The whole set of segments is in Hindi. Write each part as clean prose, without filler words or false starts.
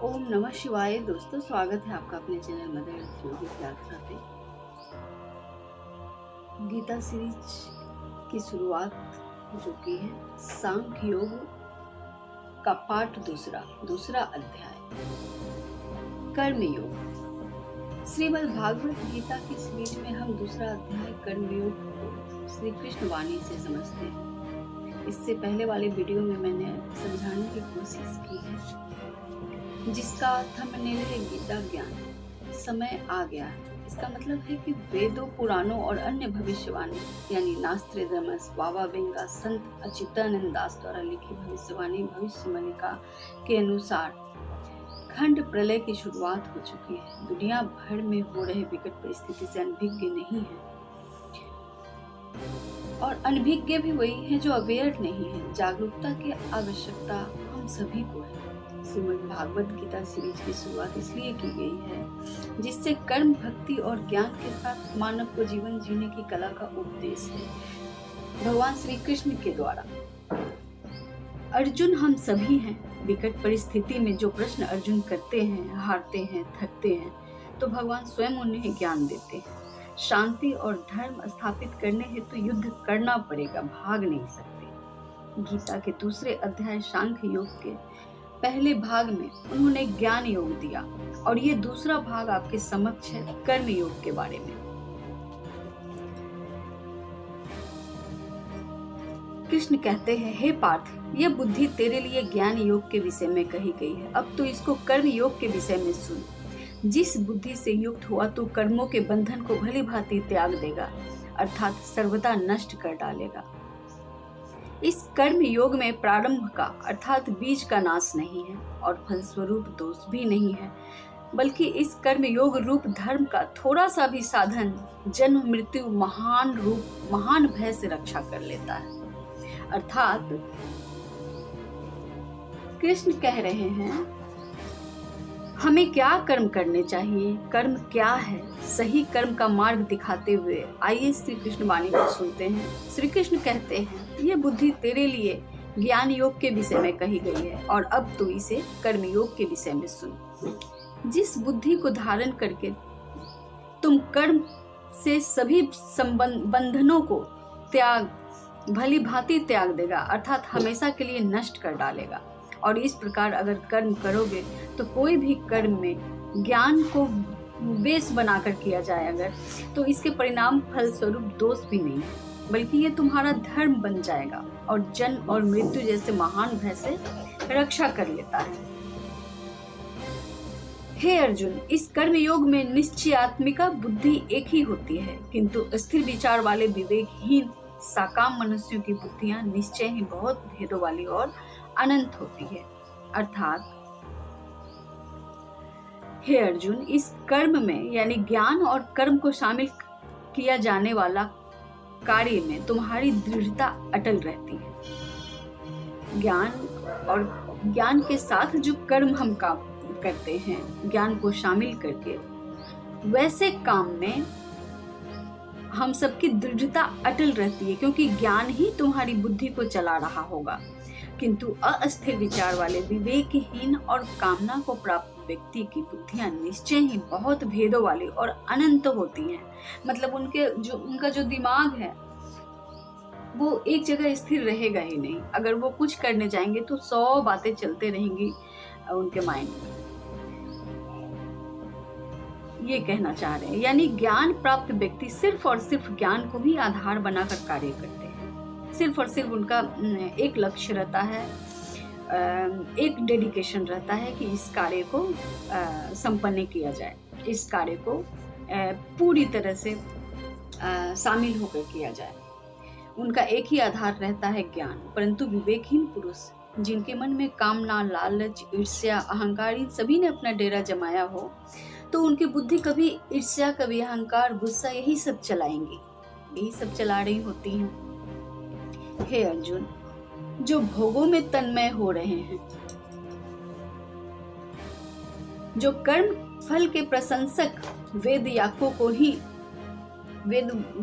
ओम नमः शिवाय। दोस्तों, स्वागत है आपका अपने चैनल मदर अर्थ योगिक यात्रा पे। गीता सीरीज की शुरुआत जो की है सांख्य योग का पाठ दूसरा अध्याय कर्म योग। श्रीमद् भागवत गीता की सीरीज में हम दूसरा अध्याय कर्म योग को श्री कृष्ण वाणी से समझते हैं। इससे पहले वाले वीडियो में मैंने समझाने की कोशिश की है जिसका थंबनेल है गीता ज्ञान। समय आ गया है। इसका मतलब है कि वेदों, पुराणों और अन्य भविष्यवाणी यानी नास्त्रोदामस, बाबा बेंगा, संत अच्युतानंद दास द्वारा लिखी भविष्यवाणी भविष्यमणिका के अनुसार खंड प्रलय की शुरुआत हो चुकी है। दुनिया भर में हो रहे विकट परिस्थिति से अनभिज्ञ नहीं है, और अनभिज्ञ भी वही है जो अवेयर नहीं है। जागरूकता की आवश्यकता हम सभी को है। श्रीमद् भागवत गीता सीरीज की शुरुआत इसलिए की गई है जिससे कर्म, भक्ति और ज्ञान के साथ मानव को जीवन जीने की कला का उपदेश है भगवान श्री कृष्ण के द्वारा। अर्जुन हम सभी हैं। विकट परिस्थिति में जो प्रश्न अर्जुन करते हैं, हारते हैं, थकते हैं, तो भगवान स्वयं उन्हें ज्ञान देते हैं। शांति और धर्म स्थापित करने हेतु युद्ध करना पड़ेगा, भाग नहीं सकते। गीता के दूसरे अध्याय सांख्य योग के पहले भाग में उन्होंने ज्ञान योग दिया, और ये दूसरा भाग आपके समक्ष है कर्म योग के बारे में। कृष्ण कहते हैं, हे पार्थ, यह बुद्धि तेरे लिए ज्ञान योग के विषय में कही गई है। अब तो इसको कर्म योग के विषय में सुन। जिस बुद्धि से युक्त हुआ तो कर्मों के बंधन को भली भांति त्याग देगा, अर्थात सर्वदा नष्ट कर डालेगा। इस कर्म योग में प्रारंभ का अर्थात बीज का नाश नहीं है और फलस्वरूप दोष भी नहीं है, बल्कि इस कर्म योग रूप धर्म का थोड़ा सा भी साधन जन्म, मृत्यु, महान भय से रक्षा कर लेता है। अर्थात कृष्ण कह रहे हैं हमें क्या कर्म करने चाहिए, कर्म क्या है, सही कर्म का मार्ग दिखाते हुए आइए श्री कृष्ण वाणी को सुनते हैं। श्री कृष्ण कहते हैं, ये बुद्धि तेरे लिए ज्ञान योग के विषय में कही गई है, और अब तू इसे कर्म योग के विषय में सुन। जिस बुद्धि को धारण करके तुम कर्म से सभी बंधनों को भली भांति त्याग देगा, अर्थात हमेशा के लिए नष्ट कर डालेगा। और इस प्रकार अगर कर्म करोगे तो कोई भी कर्म में ज्ञान को बेस बनाकर किया जाए अगर, तो इसके परिणाम फल स्वरूप दोष भी नहीं है, बल्कि ये तुम्हारा धर्म बन जाएगा और जन्म और मृत्यु जैसे महान भय से रक्षा कर लेता है। हे अर्जुन, इस कर्म योग में निश्चयात्मिका बुद्धि एक ही होती है, किंतु स्थिर विचार वाले विवेकहीन साकाम मनुष्यों की बुद्धियां निश्चय ही बहुत भेदों वाली और अनंत होती है। अर्थात हे अर्जुन, इस कर्म में यानी ज्ञान और कर्म को शामिल किया जाने वाला कार्य में तुम्हारी दृढ़ता अटल रहती है। ज्ञान के साथ जो कर्म हम काम करते हैं, ज्ञान को शामिल करके, वैसे काम में हम सबकी दृढ़ता अटल रहती है, क्योंकि ज्ञान ही तुम्हारी बुद्धि को चला रहा होगा। किंतु अस्थिर विचार वाले, विवेकहीन और कामना को प्राप्त व्यक्ति की बुद्धियां निश्चय ही बहुत भेदों वाली और अनंत होती हैं। मतलब उनका जो दिमाग है वो एक जगह स्थिर रहेगा ही नहीं। अगर वो कुछ करने जाएंगे तो 100 बातें चलते रहेंगी उनके माइंड में। ये कहना चाह रहे हैं, यानी ज्ञान प्राप्त व्यक्ति सिर्फ और सिर्फ ज्ञान को ही आधार बनाकर कार्य करते हैं। सिर्फ और सिर्फ उनका एक लक्ष्य रहता है, एक डेडिकेशन रहता है कि इस कार्य को संपन्न किया जाए, इस कार्य को पूरी तरह से शामिल होकर किया जाए। उनका एक ही आधार रहता है ज्ञान। परंतु विवेकहीन पुरुष, जिनके मन में कामना, लालच, ईर्ष्या, अहंकार, इन सभी ने अपना डेरा जमाया हो, तो उनकी बुद्धि कभी ईर्ष्या, कभी अहंकार, गुस्सा, यही सब चलाएंगी, यही सब चला रही होती हैं। हे अर्जुन, जो भोगों में तन्मय हो रहे हैं, जो कर्म फल के प्रशंसक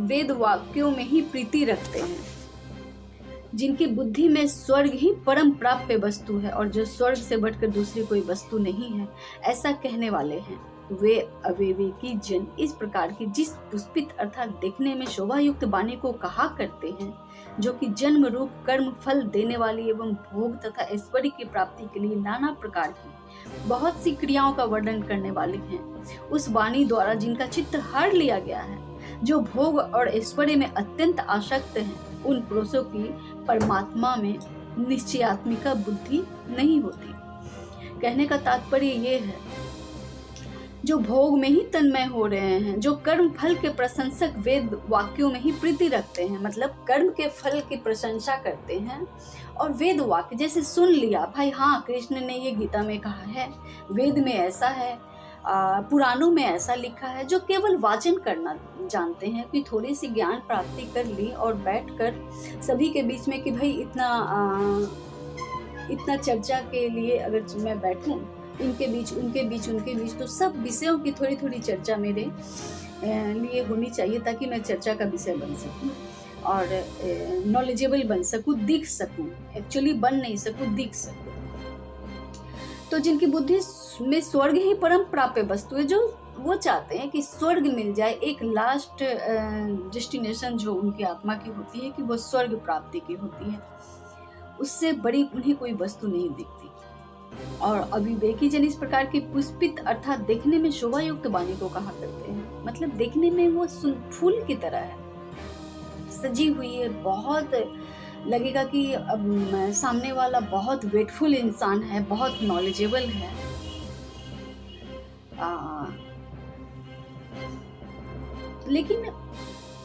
वेद वाक्यों में ही प्रीति रखते हैं, जिनकी बुद्धि में स्वर्ग ही परम प्राप्य वस्तु है और जो स्वर्ग से बढ़कर दूसरी कोई वस्तु नहीं है, ऐसा कहने वाले हैं वे अविवेकी जन इस प्रकार की जिस पुष्पित अर्थात देखने में शोभा युक्त वाणी को कहा करते हैं, जो कि जन्म रूप कर्म फल देने वाली एवं भोग तथा ऐश्वर्य की प्राप्ति के लिए नाना प्रकार की बहुत सी क्रियाओं का वर्णन करने वाली हैं, उस वाणी द्वारा जिनका चित्त हर लिया गया है, जो भोग और ऐश्वर्य में अत्यंत आसक्त हैं, उन पुरुषों की परमात्मा में निश्चयात्मिका बुद्धि नहीं होती। कहने का तात्पर्य ये है, जो भोग में ही तन्मय हो रहे हैं, जो कर्म फल के प्रशंसक वेद वाक्यों में ही प्रीति रखते हैं, मतलब कर्म के फल की प्रशंसा करते हैं और वेद वाक्य जैसे सुन लिया भाई, हाँ कृष्ण ने ये गीता में कहा है, वेद में ऐसा है, पुराणों में ऐसा लिखा है, जो केवल वाचन करना जानते हैं कि थोड़ी सी ज्ञान प्राप्ति कर ली और बैठकर सभी के बीच में कि भाई इतना चर्चा के लिए अगर मैं बैठूं, इनके बीच उनके बीच तो सब विषयों की थोड़ी थोड़ी चर्चा मेरे लिए होनी चाहिए, ताकि मैं चर्चा का विषय बन सकूं और नॉलेजेबल बन सकूं, दिख सकूं, एक्चुअली बन नहीं सकूं, दिख सकूं। तो जिनकी बुद्धि में स्वर्ग ही परम प्राप्य वस्तु है, जो वो चाहते हैं कि स्वर्ग मिल जाए, एक लास्ट डेस्टिनेशन जो उनकी आत्मा की होती है कि वो स्वर्ग प्राप्ति की होती है, उससे बड़ी उन्हें कोई वस्तु नहीं दिखती। और अविवेकी जन इस प्रकार की पुष्पित अर्थात देखने में शोभा युक्त वाणी को कहा करते हैं, मतलब देखने में वो फूल की तरह है, सजी हुई है, बहुत लगेगा कि अब सामने वाला बहुत वेटफुल इंसान है, बहुत नॉलेजेबल है। लेकिन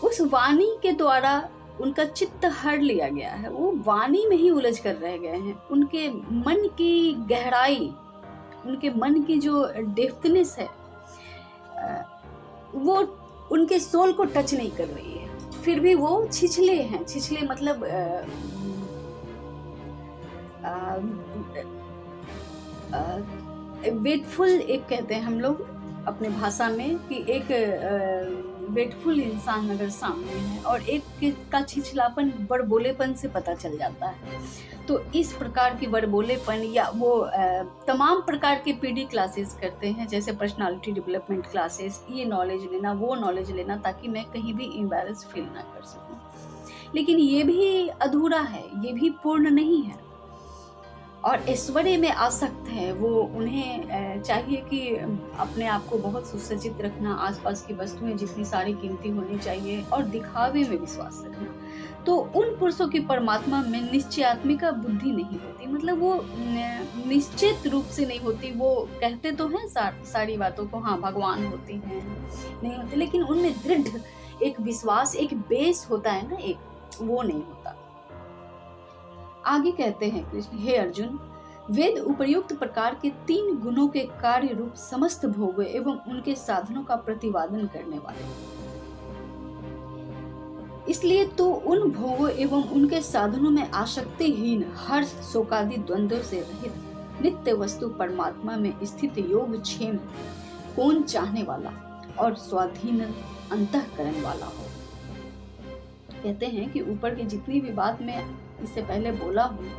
उस वाणी के द्वारा उनका चित्त हर लिया गया है, वो वाणी में ही उलझ कर रह गए हैं। उनके मन की गहराई, उनके मन की जो डेप्थनेस है, वो उनके सोल को टच नहीं कर रही है, फिर भी वो छिछले हैं। छिछले मतलब वेटफुल एक कहते हैं हम लोग अपने भाषा में कि एक वेटफुल इंसान अगर सामने है और एक का छिछलापन बड़बोलेपन से पता चल जाता है। तो इस प्रकार की बड़बोलेपन या वो तमाम प्रकार के पीडी क्लासेस करते हैं, जैसे पर्सनालिटी डेवलपमेंट क्लासेस, ये नॉलेज लेना, वो नॉलेज लेना, ताकि मैं कहीं भी एम्बैरेस फील ना कर सकूं। लेकिन ये भी अधूरा है, ये भी पूर्ण नहीं है। और ऐश्वर्य में आसक्त है वो, उन्हें चाहिए कि अपने आप को बहुत सुसज्जित रखना, आसपास की वस्तुएं जितनी सारी कीमती होनी चाहिए और दिखावे में विश्वास रखना। तो उन पुरुषों की परमात्मा में निश्चयात्मिका बुद्धि नहीं होती, मतलब वो निश्चित रूप से नहीं होती। वो कहते तो हैं सारी बातों को, हाँ भगवान होते हैं, नहीं होते, लेकिन उनमें दृढ़ एक विश्वास, एक बेस होता है ना, एक वो नहीं होता। आगे कहते हैं कृष्ण, हे अर्जुन, वेद उपयुक्त प्रकार के 3 गुणों के कार्य रूप समस्त भोगों एवं उनके साधनों का प्रतिपादन करने वाले, इसलिए तो उन भोगों एवं उनके साधनों में आसक्तिहीन, हर्ष शोकादि द्वंद्वों से रहित नित्य वस्तु परमात्मा में स्थित योग क्षेम, कौन चाहने वाला और स्वाधीन अंतःकरण वाला हो। कहते हैं कि ऊपर की जितनी भी बात मैं इससे पहले बोला हूँ,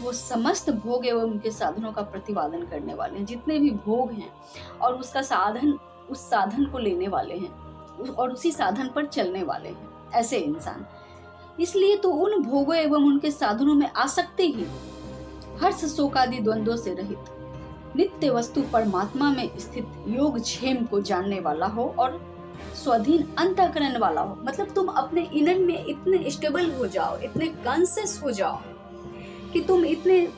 वो समस्त भोग एवं उनके साधनों का प्रतिपादन करने वाले हैं। जितने भी भोग हैं और उसका साधन, उस साधन को लेने वाले हैं और उसी साधन पर चलने वाले हैं, ऐसे इंसान। इसलिए तो उन भोगों एवं उनके साधनों में आसक्ति ही, हर्ष शोकादि द्वंद्वों से रहित, नित्य वस्तु परमात्मा में स्थित योग क्षेम को जानने वाला हो और स्वाधीन अंतःकरण वाला हो। मतलब तुम अपने इनर में इतने स्टेबल हो जाओ, इतने कॉन्शियस हो जाओ कि तुम इतने,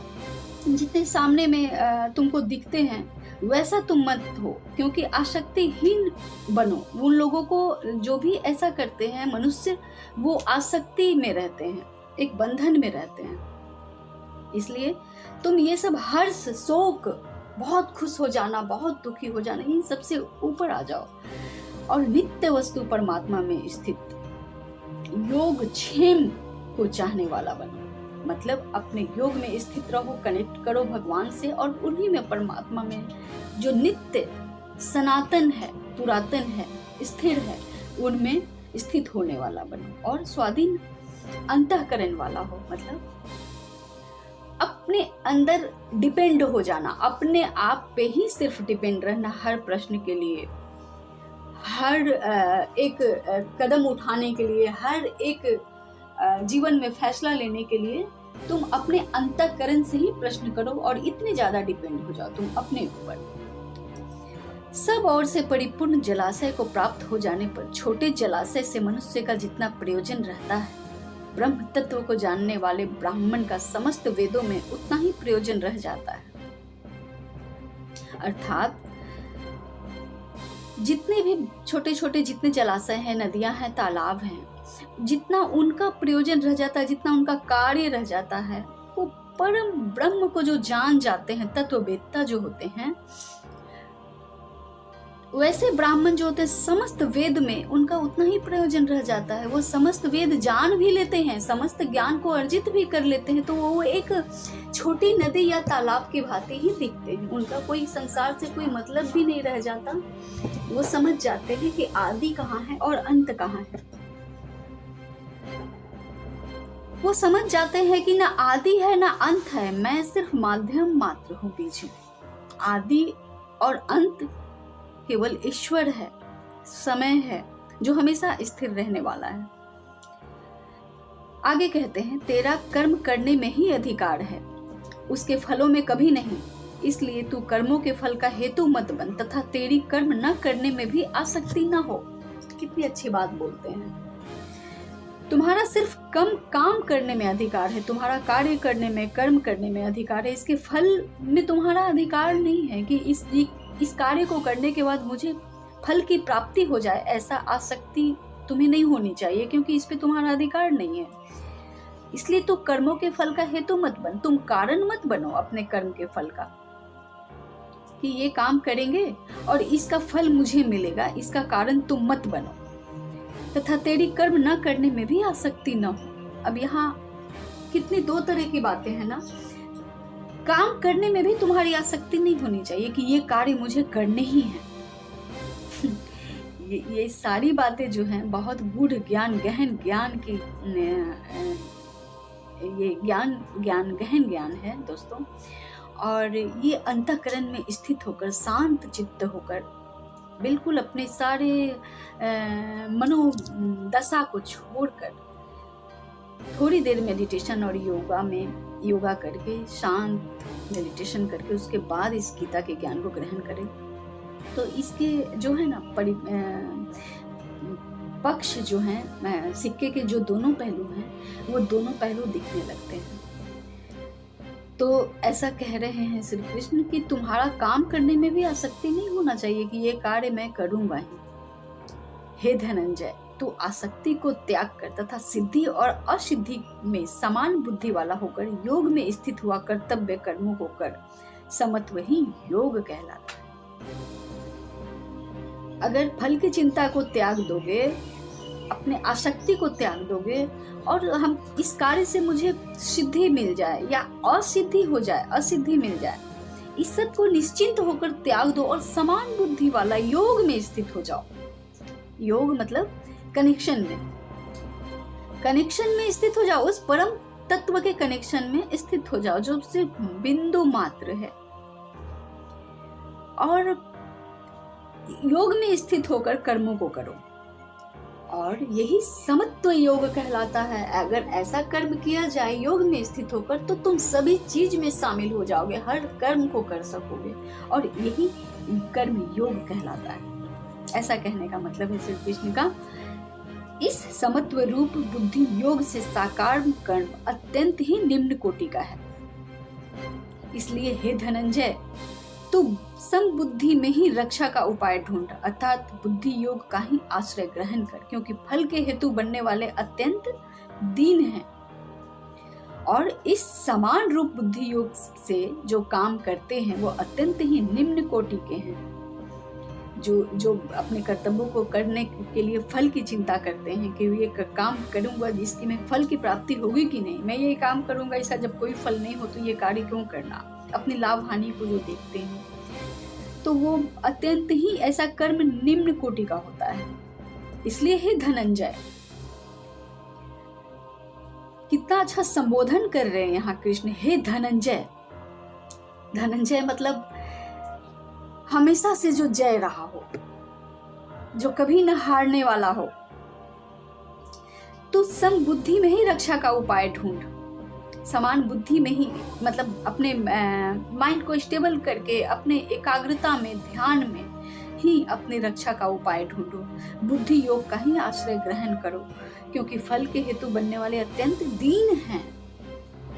जितने सामने में तुमको दिखते हैं वैसा तुम मत हो, क्योंकि आसक्तिहीन बनो। उन लोगों को जो भी ऐसा करते हैं मनुष्य, वो आसक्ति में रहते हैं, एक बंधन में रहते हैं। इसलिए तुम ये सब हर्ष शोक, बहुत खुश हो जाना, बहुत दुखी हो जाना, इन सबसे ऊपर आ जाओ और नित्य वस्तु परमात्मा में स्थित योग क्षेम को चाहने वाला बनो। मतलब अपने योग में स्थित रहो, कनेक्ट करो भगवान से और उन्हीं में, परमात्मा में जो नित्य सनातन है, पुरातन है, स्थिर है, उनमें स्थित होने वाला बनो और स्वाधीन अंतःकरण वाला हो, मतलब अपने अंदर डिपेंड हो जाना, अपने आप पे ही सिर्फ डिपेंड रहना, हर प्रश्न के लिए, हर एक कदम उठाने के लिए, हर एक जीवन में फैसला लेने के लिए तुम अपने अंतःकरण से ही प्रश्न करो और इतने ज्यादा डिपेंड हो जाओ तुम अपने ऊपर। सब ओर से परिपूर्ण जलाशय को प्राप्त हो जाने पर छोटे जलाशय से मनुष्य का जितना प्रयोजन रहता है, ब्रह्म तत्व को जानने वाले ब्राह्मण का समस्त वेदों में उतना ही प्रयोजन रह जाता है। अर्थात जितने भी छोटे छोटे जितने जलाशय हैं, नदियां हैं, तालाब हैं, जितना उनका प्रयोजन रह जाता है, जितना उनका कार्य रह जाता है, वो परम ब्रह्म को जो जान जाते हैं, तत्ववेत्ता जो होते हैं, वैसे ब्राह्मण जो होते हैं, समस्त वेद में उनका उतना ही प्रयोजन रह जाता है। वो समस्त वेद जान भी लेते हैं, समस्त ज्ञान को अर्जित भी कर लेते हैं, तो वो एक छोटी नदी या तालाब की भांति ही दिखते हैं। उनका कोई संसार से कोई मतलब भी नहीं रह जाता। वो समझ जाते हैं कि आदि कहाँ है और अंत कहाँ है। वो समझ जाते हैं कि ना आदि है ना अंत है, मैं सिर्फ माध्यम मात्र हूँ बीच में। आदि और अंत केवल ईश्वर है, समय है जो हमेशा स्थिर रहने वाला है। आगे कहते हैं, तेरा कर्म करने में ही अधिकार है, उसके फलों में कभी नहीं। इसलिए तू कर्मों के फल का हेतु मत बन तथा तेरी कर्म न करने में भी आसक्ति न हो। कितनी अच्छी बात बोलते हैं। तुम्हारा सिर्फ कम काम करने में अधिकार है, तुम्हारा कार्य करने में, कर्म करने में अधिकार है। इसके फल में तुम्हारा अधिकार नहीं है कि इस कार्य को करने के बाद मुझे फल की प्राप्ति हो जाए, ऐसा आसक्ति तुम्हें नहीं होनी चाहिए, क्योंकि इस पे तुम्हारा अधिकार नहीं है। इसलिए तो कर्मों के फल का हेतु मत बन, तुम कारण मत बनो अपने कर्म के फल का, कि ये काम करेंगे और इसका फल मुझे मिलेगा, इसका कारण तुम मत बनो। तथा तेरी कर्म न करने में भी आसक्ति न हो। अब यहाँ कितनी दो तरह की बातें हैं ना। काम करने में भी तुम्हारी आसक्ति नहीं होनी चाहिए कि ये कार्य मुझे करने ही है। ये सारी बातें जो हैं बहुत गूढ़ ज्ञान, गहन ज्ञान की, ये ज्ञान गहन ज्ञान है दोस्तों। और ये अंतःकरण में स्थित होकर, शांत चित्त होकर, बिल्कुल अपने सारे मनोदशा को छोड़कर थोड़ी देर मेडिटेशन और योगा करके, शांत मेडिटेशन करके, उसके बाद इस गीता के ज्ञान को ग्रहण करें, तो इसके जो है ना पक्ष जो हैं, सिक्के के जो दोनों पहलू हैं, वो दोनों पहलू दिखने लगते हैं। तो ऐसा कह रहे हैं श्री कृष्ण कि तुम्हारा काम करने में भी आसक्ति नहीं होना चाहिए कि ये कार्य मैं करूंगा ही। हे धनंजय, तू आसक्ति को त्याग कर तथा सिद्धि और असिद्धि में समान बुद्धि वाला होकर योग में स्थित हुआ कर्तव्य कर्मों को कर। समत्व ही योग कहलाता है। अगर फल की चिंता को त्याग दोगे, अपने आसक्ति को त्याग दोगे, और हम इस कार्य से मुझे सिद्धि मिल जाए या असिद्धि हो जाए, असिद्धि मिल जाए, इस सब को निश्चिंत होकर त्याग दो और समान बुद्धि वाला योग में स्थित हो जाओ। योग मतलब कनेक्शन में स्थित हो जाओ, उस परम तत्व के कनेक्शन में स्थित हो जाओ जो सिर्फ बिंदु मात्र है। और योग में स्थित होकर कर्मों को करो, और यही समत्व योग कहलाता है। अगर ऐसा कर्म किया जाए योग में स्थित होकर, तो तुम सभी चीज में शामिल हो जाओगे, हर कर्म को कर सकोगे, और यही कर्म योग कहलाता है। ऐसा कहने का मतलब है श्री कृष्ण का, इस समत्व रूप बुद्धि योग से साकार कर्म अत्यंत ही निम्न कोटि का है। इसलिए हे धनंजय, तू समबुद्धि में ही रक्षा का उपाय ढूंढ, अर्थात बुद्धि योग का ही आश्रय ग्रहण कर, क्योंकि फल के हेतु बनने वाले अत्यंत दीन हैं। और इस समान रूप बुद्धि योग से जो काम करते हैं वो अत्यंत ही निम्न कोटि के हैं। जो अपने कर्तव्यों को करने के लिए फल की चिंता करते हैं कि ये काम करूंगा जिसकी मैं फल की प्राप्ति होगी कि नहीं, मैं ये काम करूंगा, इसका जब कोई फल नहीं हो तो ये कार्य क्यों करना, अपनी लाभ हानि को जो देखते हैं, तो वो अत्यंत ही ऐसा कर्म निम्न कोटि का होता है। इसलिए हे धनंजय, कितना अच्छा संबोधन कर रहे हैं यहाँ कृष्ण, हे धनंजय। धनंजय मतलब हमेशा से जो जय रहा हो, जो कभी न हारने वाला हो। तो सम बुद्धि में ही रक्षा का उपाय ढूंढ, समान बुद्धि में ही, मतलब अपने माइंड को स्टेबल करके अपने एकाग्रता में, ध्यान में ही अपने रक्षा का उपाय ढूंढो। बुद्धि योग का ही आश्रय ग्रहण करो, क्योंकि फल के हेतु बनने वाले अत्यंत दीन हैं।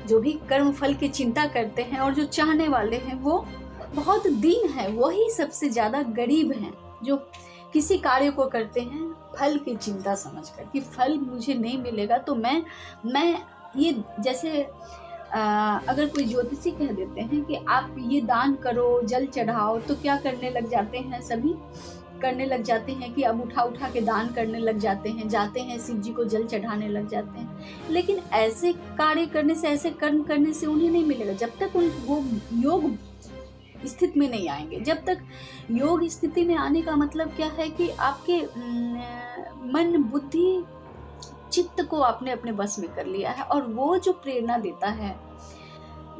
जो भी कर्म फल की चिंता करते हैं और जो चाहने वाले हैं वो बहुत दीन है, वही सबसे ज्यादा गरीब हैं। जो किसी कार्य को करते हैं फल की चिंता समझकर कि फल मुझे नहीं मिलेगा तो मैं ये, जैसे अगर कोई ज्योतिषी कह देते हैं कि आप ये दान करो, जल चढ़ाओ, तो क्या करने लग जाते हैं, सभी करने लग जाते हैं कि अब उठा उठा के दान करने लग जाते हैं, जाते हैं शिव जी को जल चढ़ाने लग जाते हैं। लेकिन ऐसे कार्य करने से, ऐसे कर्म करने से उन्हें नहीं मिलेगा जब तक वो योग स्थिति में नहीं आएंगे। जब तक योग स्थिति में आने का मतलब क्या है कि आपके मन, बुद्धि, चित्त को आपने अपने बस में कर लिया है, और वो जो प्रेरणा देता है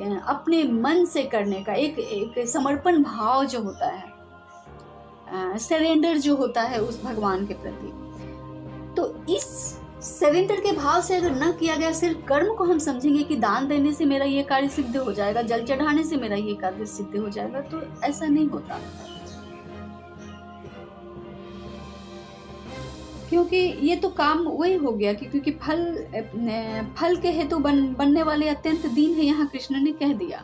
अपने मन से करने का, एक समर्पण भाव जो होता है, सरेंडर जो होता है उस भगवान के प्रति। तो इस सरेंडर के भाव से अगर न किया गया, सिर्फ कर्म को हम समझेंगे कि दान देने से मेरा ये कार्य सिद्ध हो जाएगा, जल चढ़ाने से मेरा ये कार्य सिद्ध हो जाएगा, तो ऐसा नहीं होता। क्योंकि ये तो काम वही हो गया कि क्योंकि फल के हेतु बनने वाले अत्यंत दीन है, यहाँ कृष्ण ने कह दिया।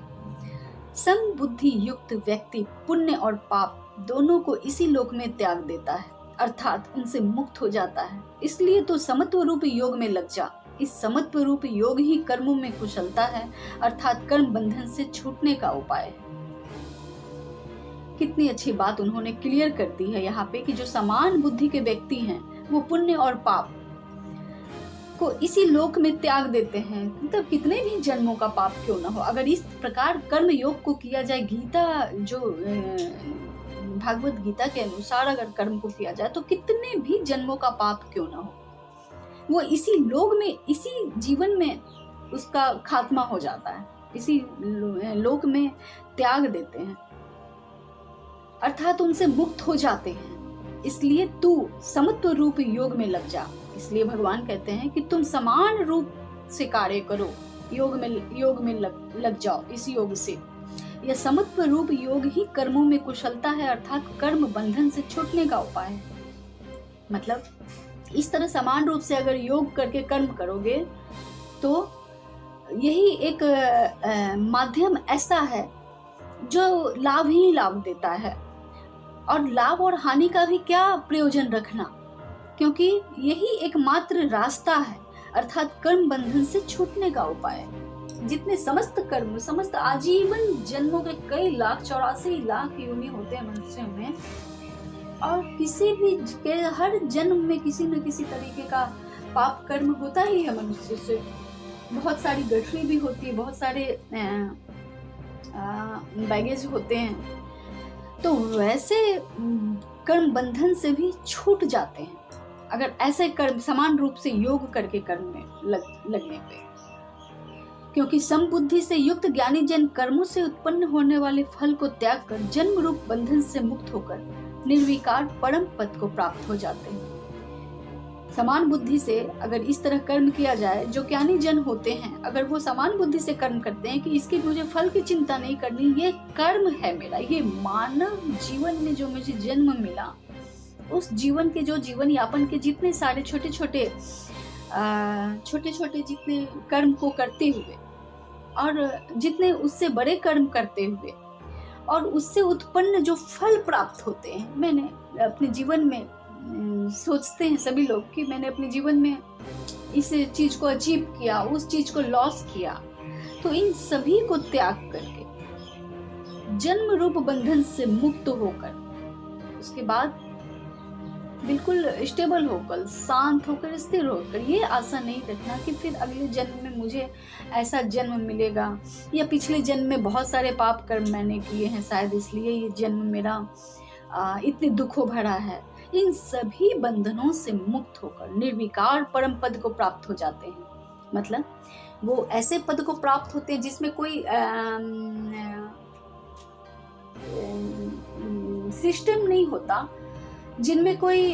सम बुद्धि युक्त व्यक्ति पुण्य और पाप दोनों को इसी लोक में त्याग देता है, अर्थात उनसे मुक्त हो जाता है। इसलिए तो समत्व रूप योग में लग जा। इस समत्व रूप योग ही कर्मों में कुशलता है, अर्थात कर्म बंधन से छूटने का उपाय है। कितनी अच्छी बात उन्होंने क्लियर कर दी है यहाँ पे कि जो समान बुद्धि के व्यक्ति हैं वो पुण्य और पाप को इसी लोक में त्याग देते हैं। मतलब कितने भी जन्मों का पाप क्यों न हो, अगर इस प्रकार कर्म योग को किया जाए, गीता जो भागवत गीता के अनुसार अगर कर्म को किया जाए तो कितने भी जन्मों का पाप क्यों न हो, वो इसी लोक में, इसी जीवन में उसका खात्मा हो जाता है, इसी लोक में त्याग देते हैं, अर्थात उनसे मुक्त हो जाते हैं। इसलिए तू समत्व रूप योग में लग जा। इसलिए भगवान कहते हैं कि तुम समान रूप से कार्य करो, योग में लग जाओ। इस योग से, यह समत्व रूप योग ही कर्मों में कुशलता है, अर्थात कर्म बंधन से छूटने का उपाय है। मतलब इस तरह समान रूप से अगर योग करके कर्म करोगे तो यही एक माध्यम ऐसा है जो लाभ ही लाभ देता है, और लाभ और हानि का भी क्या प्रयोजन रखना, क्योंकि यही एकमात्र रास्ता है, अर्थात कर्म बंधन से छूटने का उपाय है। जितने समस्त कर्म, समस्त आजीवन जन्मों के कई लाख, 84 लाख योनि होते हैं मनुष्यों में, और किसी भी के हर जन्म में किसी न किसी तरीके का पाप कर्म होता ही है मनुष्य से। बहुत सारी गठरी भी होती है, बहुत सारे बैगेज होते हैं, तो वैसे कर्म बंधन से भी छूट जाते हैं अगर ऐसे कर्म समान रूप से योग करके कर्म में लगने पे। क्योंकि समबुद्धि से युक्त ज्ञानी जन कर्मों से उत्पन्न होने वाले फल को त्याग कर जन्म रूप बंधन से मुक्त होकर निर्विकार परम पद को प्राप्त हो जाते हैं। समान बुद्धि से अगर इस तरह कर्म किया जाए, जो ज्ञानी जन होते हैं अगर वो समान बुद्धि से कर्म करते हैं कि इसकी मुझे फल की चिंता नहीं करनी, ये कर्म है मेरा, ये मानव जीवन में जो मुझे जन्म मिला, उस जीवन के जो जीवन यापन के जितने सारे छोटे छोटे जितने कर्म को करते हुए और जितने उससे बड़े कर्म करते हुए और उससे उत्पन्न जो फल प्राप्त होते हैं, मैंने अपने जीवन में सोचते हैं सभी लोग कि मैंने अपने जीवन में इस चीज को अचीव किया, उस चीज को लॉस किया, तो इन सभी को त्याग करके जन्म रूप बंधन से मुक्त होकर उसके बाद बिल्कुल स्टेबल होकर, शांत होकर, स्थिर होकर ये आशा नहीं रखना कि फिर अगले जन्म में मुझे ऐसा जन्म मिलेगा, या पिछले जन्म में बहुत सारे पाप कर्म मैंने किए हैं, शायद इसलिए ये जन्म मेरा इतने दुखों भरा है। इन सभी बंधनों से मुक्त होकर निर्विकार परम पद को प्राप्त हो जाते हैं। मतलब वो ऐसे पद को प्राप्त होते हैं जिसमें कोई सिस्टम नहीं होता, जिनमें कोई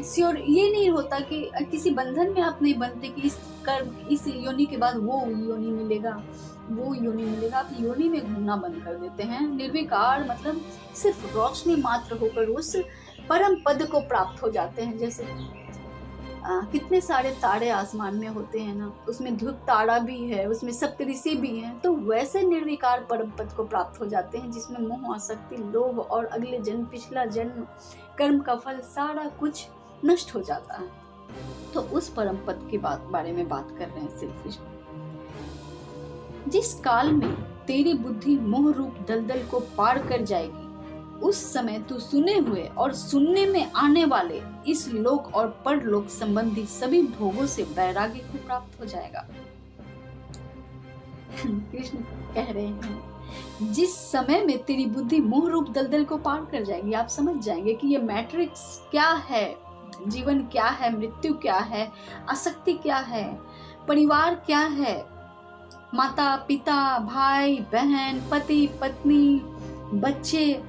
श्योर ये नहीं होता कि किसी बंधन में आप नहीं बनते कि इस कर्म, इस योनि के बाद वो योनि मिलेगा, वो योनि मिलेगा। आप योनि में घूमना बंद कर देते हैं। निर्विकार मतलब सिर्फ रोशनी मात्र होकर उस परम पद को प्राप्त हो जाते हैं। जैसे कितने सारे तारे आसमान में होते हैं ना, उसमें ध्रुव तारा भी है, उसमें सप्तऋषि भी हैं, तो वैसे निर्विकार परम पद को प्राप्त हो जाते हैं जिसमें मोह, आसक्ति, लोभ और अगले जन्म, पिछला जन्म, कर्म का फल सारा कुछ नष्ट हो जाता है। तो उस परम पद की बारे में बात कर रहे हैं श्री कृष्ण। जिस काल में तेरी बुद्धि मोह रूप दलदल को पार कर जाएगी, उस समय तू सुने हुए और सुनने में आने वाले इस लोक और परलोक संबंधी सभी भोगों से वैराग्य को प्राप्त हो जाएगा। कृष्ण कह रहे हैं जिस समय में तेरी बुद्धि मोह रूप दलदल को पार कर जाएगी, आप समझ जाएंगे कि ये मैट्रिक्स क्या है, जीवन क्या है, मृत्यु क्या है, आसक्ति क्या है, परिवार क्या है, माता पिता, भाई बहन, पति पत्नी, बच्चे,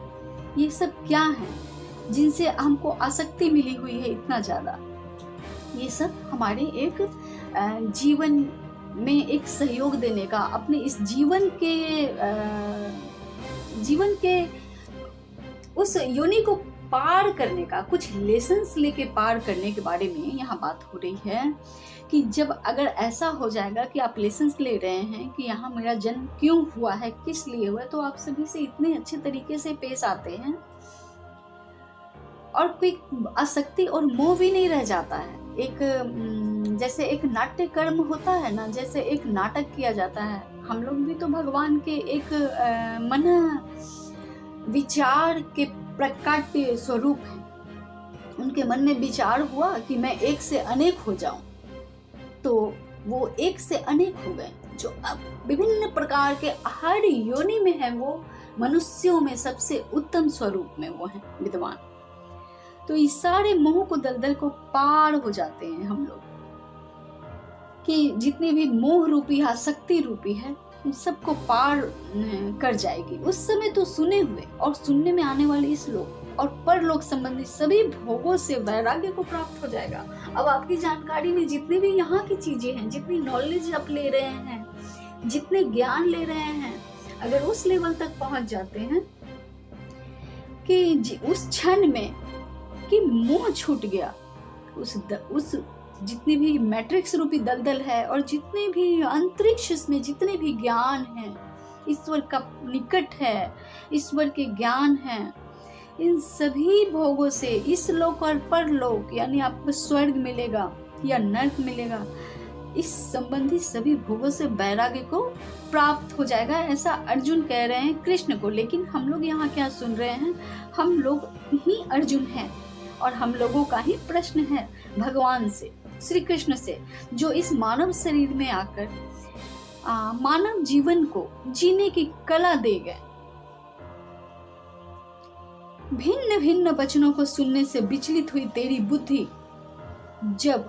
ये सब क्या है जिनसे हमको आसक्ति मिली हुई है इतना ज्यादा। ये सब हमारे एक जीवन में एक सहयोग देने का, अपने इस जीवन के उस योनि को पार करने का, कुछ लेसन्स लेके पार करने के बारे में यहाँ बात हो रही है। कि जब अगर ऐसा हो जाएगा कि आप लेसन्स ले रहे हैं कि यहाँ मेरा जन्म क्यों हुआ है, किस लिए हुआ है, तो आप सभी से इतने अच्छे तरीके से पेश आते हैं और कोई आसक्ति और मोह भी नहीं रह जाता है। एक जैसे एक नाट्य कर्म होता है ना, जैसे एक नाटक किया जाता है, हम लोग भी तो भगवान के एक मन विचार के प्रकट स्वरूप है। उनके मन में विचार हुआ कि मैं एक से अनेक हो जाऊं, तो वो एक से अनेक हो गए, जो अब विभिन्न प्रकार के हर योनि में है, वो मनुष्यों में सबसे उत्तम स्वरूप में वो है विद्वान। तो इस सारे मोह को दलदल को पार हो जाते हैं हम लोग, कि जितने भी मोह रूपी आसक्ति रूपी है उन सबको पार कर जाएगी। उस समय तो सुने हुए और सुनने में आने वाले इस लोक और परलोक संबंधी सभी भोगों से वैराग्य को प्राप्त हो जाएगा। अब आपकी जानकारी में जितनी भी यहाँ की चीजें हैं, जितनी नॉलेज आप ले रहे हैं, जितने ज्ञान ले रहे हैं, अगर उस लेवल तक पहुंच जाते हैं कि उस क्षण में कि मोह छूट गया, उस जितनी भी मैट्रिक्स रूपी दलदल है और जितने भी अंतरिक्ष में जितने भी ज्ञान है, ईश्वर का निकट है, ईश्वर के ज्ञान है, इन सभी भोगों से इस लोक और परलोक, यानी आपको स्वर्ग मिलेगा या नरक मिलेगा, इस संबंधी सभी भोगों से वैराग्य को प्राप्त हो जाएगा। ऐसा अर्जुन कह रहे हैं कृष्ण को। लेकिन हम लोग यहाँ क्या सुन रहे हैं, हम लोग ही अर्जुन हैं और हम लोगों का ही प्रश्न है भगवान से, श्री कृष्ण से, जो इस मानव शरीर में आकर मानव जीवन को जीने की कला दे गए। भिन्न भिन्न वचनों को सुनने से विचलित हुई तेरी बुद्धि जब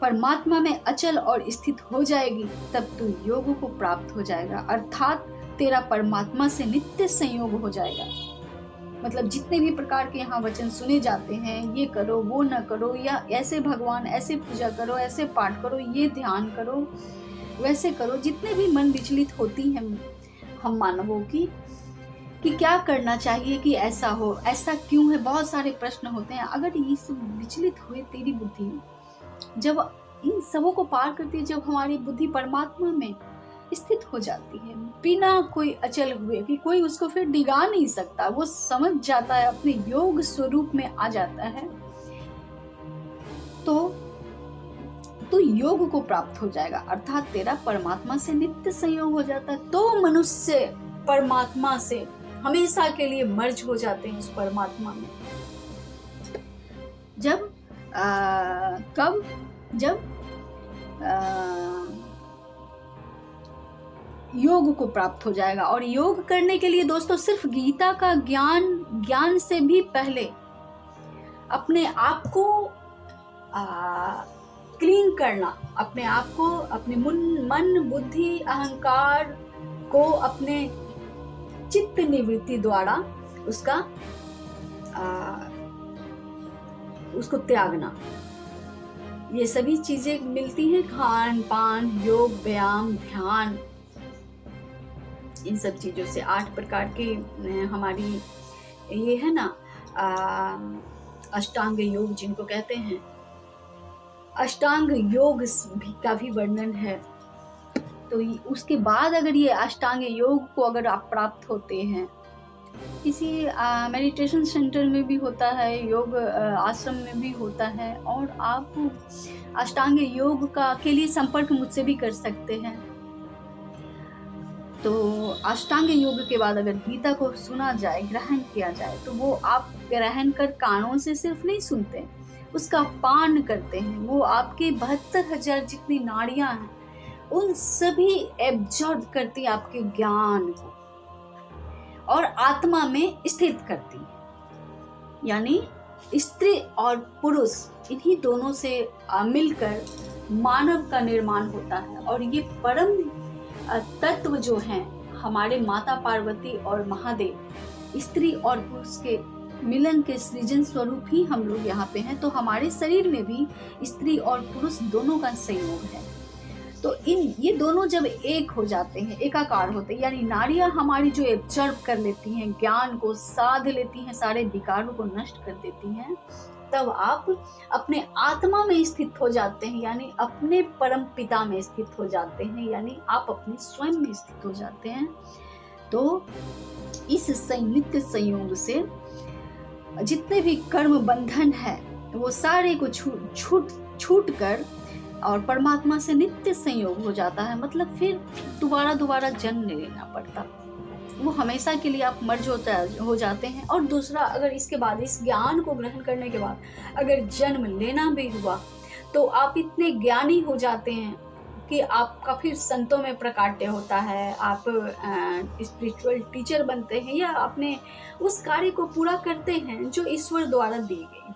परमात्मा में अचल और स्थित हो जाएगी, तब तू योग को प्राप्त हो जाएगा, अर्थात तेरा परमात्मा से नित्य संयोग हो जाएगा। मतलब जितने भी प्रकार के यहाँ वचन सुने जाते हैं, ये करो, वो न करो, या ऐसे भगवान, ऐसे पूजा करो, ऐसे पाठ करो, ये ध्यान करो, वैसे करो, जितने भी मन विचलित होती हैं हम मानवों की कि क्या करना चाहिए कि ऐसा हो, ऐसा क्यों है, बहुत सारे प्रश्न होते हैं। अगर ये सब विचलित हुए तेरी बुद्धि, जब इन सबों को पार करती है, जब हमारी बुद्धि परमात्मा में स्थित हो जाती है, बिना कोई अचल हुए कि कोई उसको फिर डिगा नहीं सकता, वो समझ जाता है, अपने योग स्वरूप में आ जाता है, तो योग को प्राप्त हो जाएगा, अर्थात तेरा परमात्मा से नित्य संयोग हो जाता है। तो मनुष्य परमात्मा से हमेशा के लिए मर्ज हो जाते हैं उस परमात्मा में। जब योग को प्राप्त हो जाएगा। और योग करने के लिए दोस्तों सिर्फ गीता का ज्ञान से भी पहले अपने आप को क्लीन करना, अपने आप को, अपने मन बुद्धि अहंकार को अपने चित्त निवृत्ति द्वारा उसको त्यागना। ये सभी चीजें मिलती हैं खान पान, योग, व्यायाम, ध्यान, इन सब चीजों से। 8 प्रकार के हमारी ये है ना अष्टांग योग जिनको कहते हैं, अष्टांग योग का भी वर्णन है। तो उसके बाद अगर ये अष्टांग योग को अगर आप प्राप्त होते हैं, किसी मेडिटेशन सेंटर में भी होता है, योग आश्रम में भी होता है, और आप अष्टांग योग के लिए संपर्क मुझसे भी कर सकते हैं। तो अष्टांग योग के बाद अगर गीता को सुना जाए, ग्रहण किया जाए, तो वो आप ग्रहण कर कानों से सिर्फ नहीं सुनते, उसका पान करते हैं। वो आपके 72,000 जितनी नाड़ियां हैं उन सभी एब्जॉर्ब करती आपके ज्ञान को और आत्मा में स्थित करती है। यानी स्त्री और पुरुष इन्हीं दोनों से मिलकर मानव का निर्माण होता है। और ये परम तत्व जो हैं हमारे माता पार्वती और महादेव, स्त्री और पुरुष के मिलन के सृजन स्वरूप ही हम लोग यहाँ पे हैं। तो हमारे शरीर में भी स्त्री और पुरुष दोनों का संयोग है। तो ये दोनों जब एक हो जाते हैं, एकाकार होते हैं, यानी नाड़ियां हमारी जो एब्जॉर्ब कर लेती हैं, ज्ञान को साध लेती हैं, सारे विकारों को नष्ट कर देती हैं, तब आप अपने आत्मा में स्थित हो जाते हैं, यानी अपने परम पिता में स्थित हो जाते हैं, यानी आप अपने स्वयं में स्थित हो जाते हैं। तो इस नित्य संयोग से जितने भी कर्म बंधन है वो सारे को छूट कर और परमात्मा से नित्य संयोग हो जाता है। मतलब फिर दोबारा जन्म नहीं लेना पड़ता, वो हमेशा के लिए आप मर्ज हो जाते हैं। और दूसरा, अगर इसके बाद इस ज्ञान को ग्रहण करने के बाद अगर जन्म लेना भी हुआ तो आप इतने ज्ञानी हो जाते हैं कि आपका फिर संतों में प्रकाट्य होता है, आप स्पिरिचुअल टीचर बनते हैं या अपने उस कार्य को पूरा करते हैं जो ईश्वर द्वारा दी गई,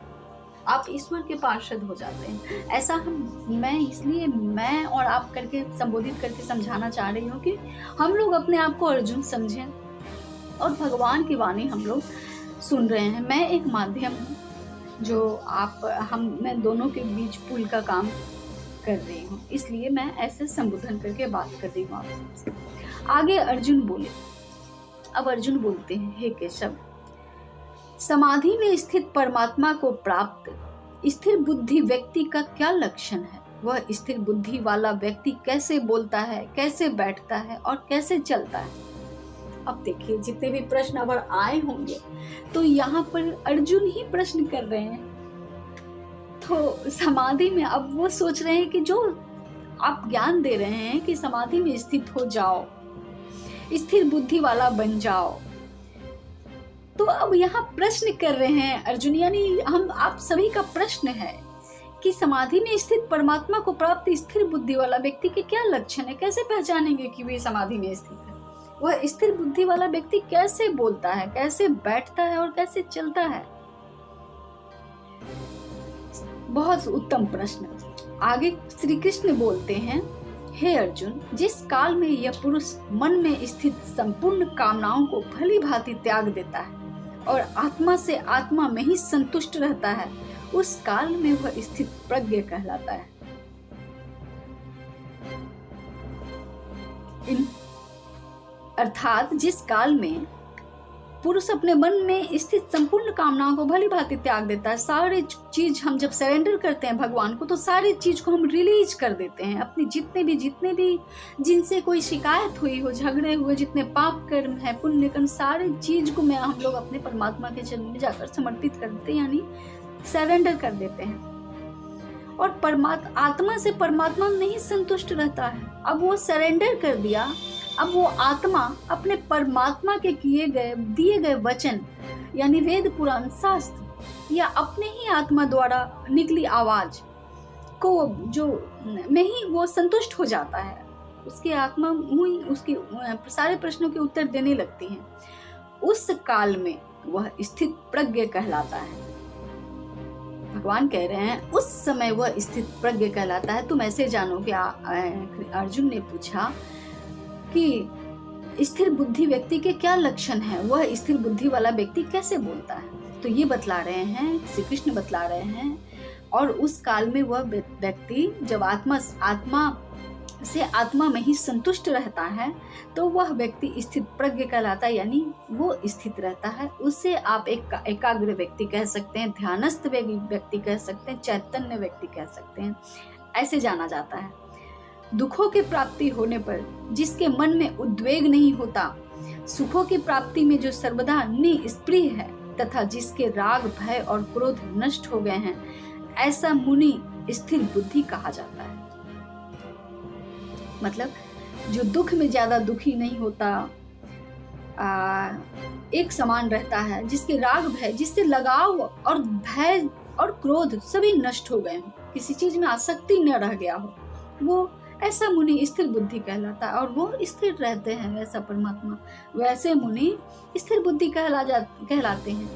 आप ईश्वर के पार्षद हो जाते हैं। ऐसा मैं और आप करके संबोधित करके समझाना चाह रही हूँ कि हम लोग अपने आप को अर्जुन समझें और भगवान की वाणी हम लोग सुन रहे हैं। मैं एक माध्यम हूँ जो मैं दोनों के बीच पुल का काम कर रही हूँ, इसलिए मैं ऐसे संबोधन करके बात कर रही हूँ आपसे। आगे अर्जुन बोले। अब अर्जुन बोलते हैं, हे केशव, समाधि में स्थित परमात्मा को प्राप्त स्थिर बुद्धि व्यक्ति का क्या लक्षण है? वह स्थिर बुद्धि वाला व्यक्ति कैसे बोलता है, कैसे बैठता है और कैसे चलता है? अब देखिए, जितने भी प्रश्न अगर आए होंगे तो यहाँ पर अर्जुन ही प्रश्न कर रहे हैं। तो समाधि में अब वो सोच रहे हैं कि जो आप ज्ञान दे रहे हैं कि समाधि में स्थित हो जाओ, स्थिर बुद्धि वाला बन जाओ, तो अब यहाँ प्रश्न कर रहे हैं अर्जुन, यानी आप सभी का प्रश्न है कि समाधि में स्थित परमात्मा को प्राप्त स्थिर बुद्धि वाला व्यक्ति के क्या लक्षण है, कैसे पहचानेंगे कि वे समाधि में स्थित है? वह स्थिर बुद्धि वाला व्यक्ति कैसे बोलता है, कैसे बैठता है और कैसे चलता है? बहुत उत्तम प्रश्न। आगे श्री कृष्ण बोलते हैं, हे अर्जुन, जिस काल में यह पुरुष मन में स्थित संपूर्ण कामनाओं को भली भांति त्याग देता है और आत्मा से आत्मा में ही संतुष्ट रहता है, उस काल में वह स्थित प्रज्ञ कहलाता है। अर्थात जिस काल में पुरुष अपने मन में स्थित संपूर्ण कामनाओं को भली भांति त्याग देता है, सारे चीज हम जब सरेंडर करते हैं भगवान को, तो सारी चीज को हम रिलीज कर देते हैं। अपनी जितने भी जिनसे कोई शिकायत हुई हो, झगड़े हुए, जितने पाप कर्म है, पुण्य कर्म, सारे चीज को हम लोग अपने परमात्मा के चरण में जाकर समर्पित कर देते हैं, यानी सरेंडर कर देते हैं। और आत्मा से परमात्मा नहीं संतुष्ट रहता है। अब वो सरेंडर कर दिया, अब वो आत्मा अपने परमात्मा के दिए गए वचन यानी वेद पुराण शास्त्र या अपने ही आत्मा द्वारा निकली आवाज को जो में ही वो संतुष्ट हो जाता है। उसकी आत्मा हुई उसके सारे प्रश्नों के उत्तर देने लगती है। उस काल में वह स्थित प्रज्ञ कहलाता है। भगवान कह रहे हैं उस समय वह स्थित प्रज्ञ कहलाता है। तुम ऐसे जानोगे। अर्जुन ने पूछा कि स्थिर बुद्धि व्यक्ति के क्या लक्षण हैं, वह स्थिर बुद्धि वाला व्यक्ति कैसे बोलता है। तो ये बतला रहे हैं, श्री कृष्ण बतला रहे हैं। और उस काल में वह व्यक्ति जब आत्मा में ही संतुष्ट रहता है तो वह व्यक्ति स्थित प्रज्ञ कहलाता है, यानी वो स्थित रहता है। उसे आप एक एकाग्र व्यक्ति कह सकते हैं, ध्यानस्थ व्यक्ति कह सकते हैं, चैतन्य व्यक्ति कह सकते हैं, ऐसे जाना जाता है। दुखों की प्राप्ति होने पर जिसके मन में उद्वेग नहीं होता, सुखों की प्राप्ति में जो सर्वदा निष्प्रिय है तथा जिसके राग भय और क्रोध नष्ट हो गए हैं, ऐसा मुनि स्थिर बुद्धि कहा जाता है। मतलब जो दुख में ज्यादा दुखी नहीं होता, एक समान रहता है, जिसके राग भय, जिससे लगाव और भय और क्रोध सभी नष्ट हो गए हो, किसी चीज में आसक्ति न रह गया हो, वो ऐसा मुनि स्थिर बुद्धि कहलाता है। और वो स्थिर रहते हैं, वैसा परमात्मा, वैसे मुनि स्थिर बुद्धि कहलाते हैं।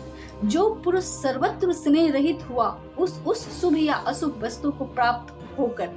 जो पुरुष सर्वत्र स्नेह रहित हुआ, उस शुभ या अशुभ वस्तु को प्राप्त होकर